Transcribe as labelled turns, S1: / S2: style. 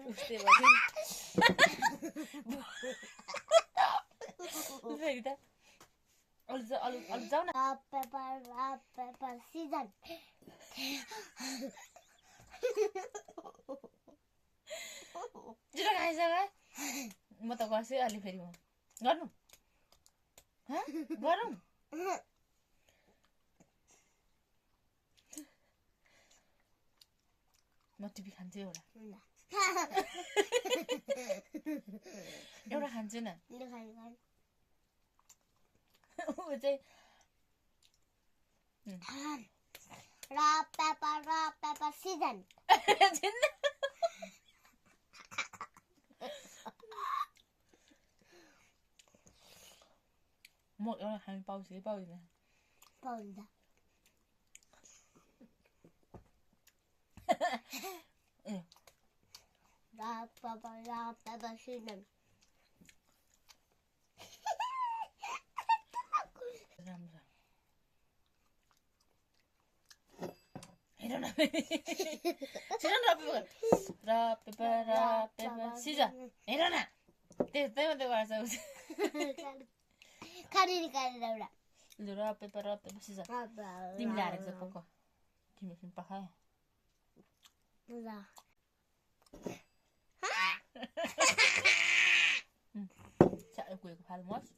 S1: उस्तै भयो फेरि त अरू जाऊ न
S2: पेपर सिजन
S1: छिटो खाइसक म त गर्छु अलि फेरि म गर्नु गरौँ म टिभी खान्छु एउटा खान्छु न ऊ चाहिँ
S2: पेपर सिजन
S1: म एउटा खानु पाउँछु कि पाउँदिन
S2: पाउँछ पेपर सिजन
S1: राम्रो हेर न पेपर सिजन हेर न त्यस्तै मात्रै गर्छ
S2: खाने निकालेर एउटा
S1: पेपर सिजन तिमीले हारेको छ पक्क तिमी पखाए गएको फाल्नुहोस्